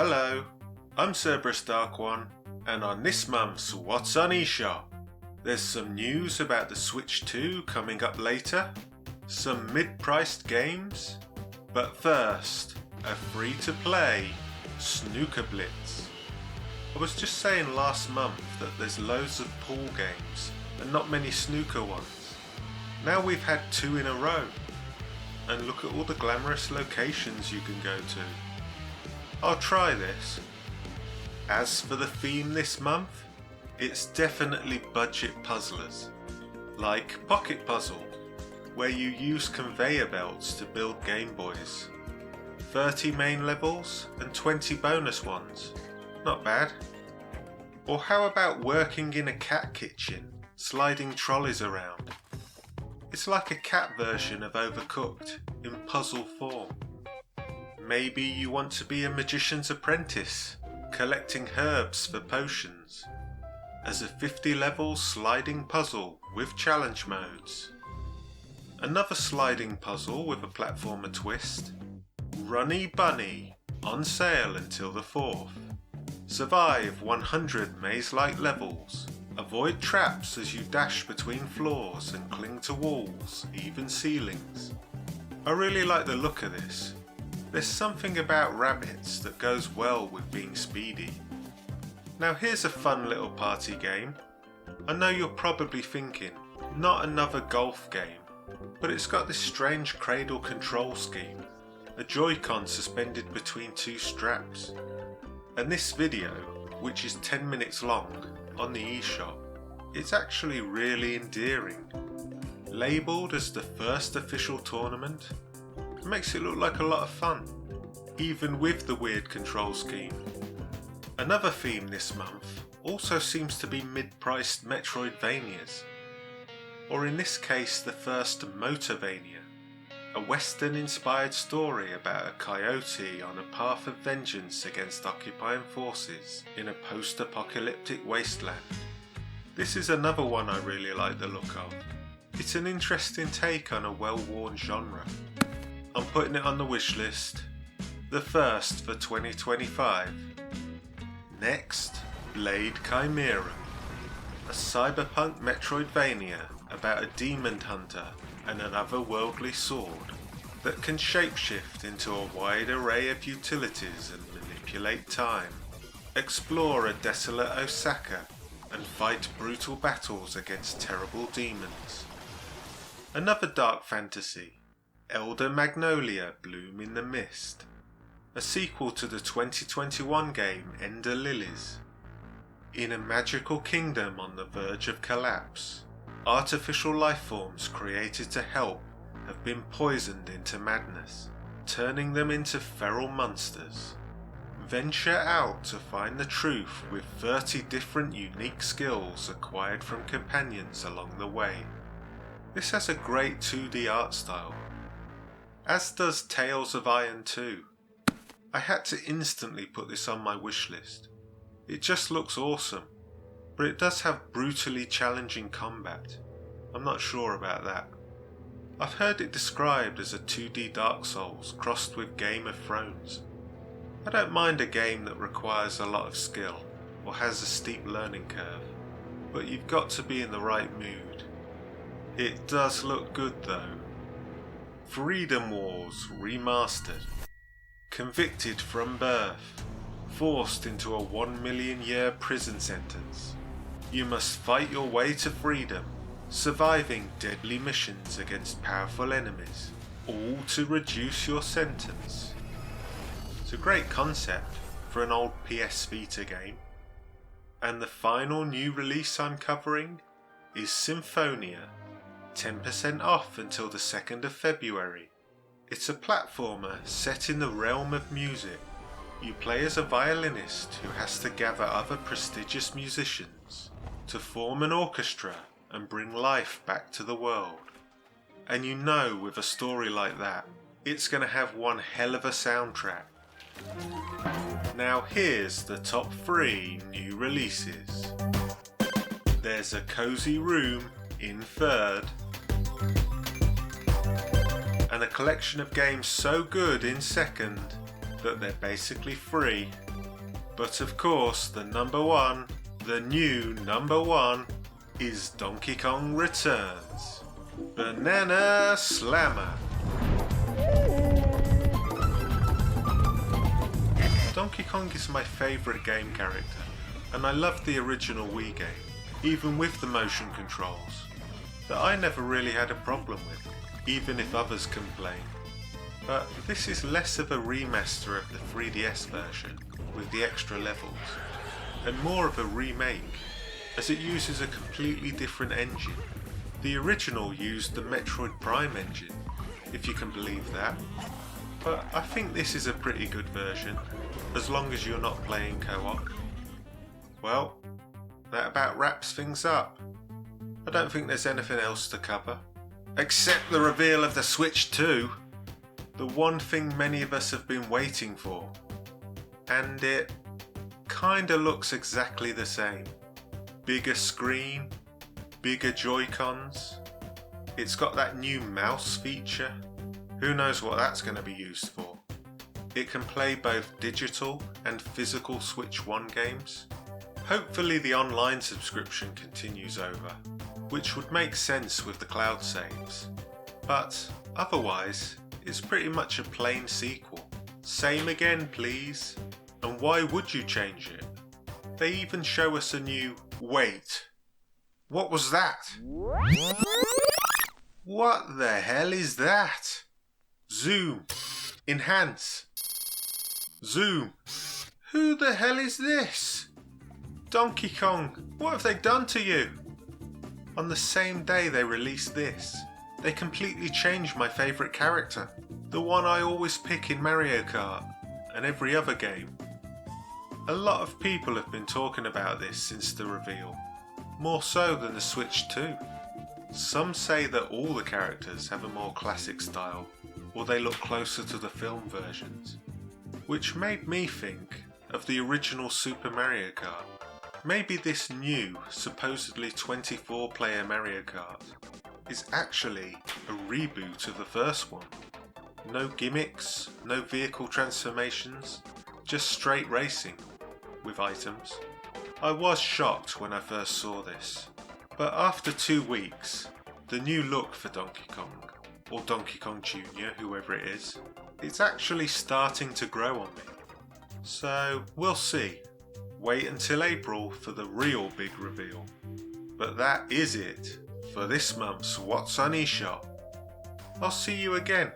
Hello, I'm Cerberus Dark One, and on this month's What's on eShop, there's some news about the Switch 2 coming up later, some mid-priced games, but first, a free-to-play Snooker Blitz. I was just saying last month that there's loads of pool games and not many snooker ones. Now we've had 2 in a row, and look at all the glamorous locations you can go to. I'll try this. As for the theme this month, it's definitely budget puzzlers, like Pocket Puzzle, where you use conveyor belts to build Game Boys. 30 main levels and 20 bonus ones. Not bad. Or how about working in a cat kitchen, sliding trolleys around? It's like a cat version of Overcooked in puzzle form. Maybe you want to be a magician's apprentice, collecting herbs for potions, as a 50 level sliding puzzle with challenge modes. Another sliding puzzle with a platformer twist, Runny Bunny, on sale until the 4th. Survive 100 maze-like levels. Avoid traps as you dash between floors and cling to walls, even ceilings. I really like the look of this. There's something about rabbits that goes well with being speedy. Now here's a fun little party game. I know you're probably thinking, not another golf game, but it's got this strange cradle control scheme, a Joy-Con suspended between 2 straps. And this video, which is 10 minutes long, on the eShop, it's actually really endearing. Labelled as the first official tournament, it makes it look like a lot of fun, even with the weird control scheme. Another theme this month also seems to be mid-priced Metroidvanias, or in this case the first Motorvania, a western-inspired story about a coyote on a path of vengeance against occupying forces in a post-apocalyptic wasteland. This is another one I really like the look of. It's an interesting take on a well-worn genre. I'm putting it on the wishlist, the first for 2025. Next, Blade Chimera, a cyberpunk Metroidvania about a demon hunter and an otherworldly sword that can shapeshift into a wide array of utilities and manipulate time, explore a desolate Osaka and fight brutal battles against terrible demons. Another dark fantasy, Elder Magnolia Bloom in the Mist, a sequel to the 2021 game Ender Lilies. In a magical kingdom on the verge of collapse, artificial lifeforms created to help have been poisoned into madness, turning them into feral monsters. Venture out to find the truth with 30 different unique skills acquired from companions along the way. This has a great 2D art style, as does Tales of Iron 2. I had to instantly put this on my wishlist. It just looks awesome, but it does have brutally challenging combat. I'm not sure about that. I've heard it described as a 2D Dark Souls crossed with Game of Thrones. I don't mind a game that requires a lot of skill or has a steep learning curve, but you've got to be in the right mood. It does look good though. Freedom Wars Remastered. Convicted from birth, forced into a 1 million year prison sentence, you must fight your way to freedom, surviving deadly missions against powerful enemies, all to reduce your sentence. It's a great concept for an old PS Vita game. And the final new release I'm covering is Symphonia, 10% off until the 2nd of February. It's a platformer set in the realm of music. You play as a violinist who has to gather other prestigious musicians to form an orchestra and bring life back to the world. And you know, with a story like that, it's going to have one hell of a soundtrack. Now here's the top 3 new releases. There's a Cozy Room in 3rd, and a collection of games so good in 2nd that they're basically free. But of course, the number one, the new number one, is Donkey Kong Returns. Banana Slammer. Donkey Kong is my favourite game character, and I love the original Wii game, even with the motion controls, that I never really had a problem with, even if others complain. But this is less of a remaster of the 3DS version with the extra levels, and more of a remake, as it uses a completely different engine. The original used the Metroid Prime engine, if you can believe that, but I think this is a pretty good version, as long as you're not playing co-op. Well, that about wraps things up. I don't think there's anything else to cover, except the reveal of the Switch 2, the one thing many of us have been waiting for. And it kinda looks exactly the same. Bigger screen, bigger Joy-Cons. It's got that new mouse feature. Who knows what that's going to be used for. It can play both digital and physical Switch 1 games. Hopefully the online subscription continues over, which would make sense with the cloud saves. But otherwise, it's pretty much a plain sequel. Same again, please. And why would you change it? They even show us a new... Wait. What was that? What the hell is that? Zoom. Enhance. Zoom. Who the hell is this? Donkey Kong, what have they done to you? On the same day they released this, they completely changed my favourite character. The one I always pick in Mario Kart and every other game. A lot of people have been talking about this since the reveal, more so than the Switch 2. Some say that all the characters have a more classic style, or they look closer to the film versions, which made me think of the original Super Mario Kart. Maybe this new, supposedly 24-player Mario Kart is actually a reboot of the first one. No gimmicks, no vehicle transformations, just straight racing, with items. I was shocked when I first saw this, but after 2 weeks, the new look for Donkey Kong, or Donkey Kong Jr., whoever it is, it's actually starting to grow on me. So we'll see. Wait until April for the real big reveal. But that is it for this month's What's on eShop. I'll see you again.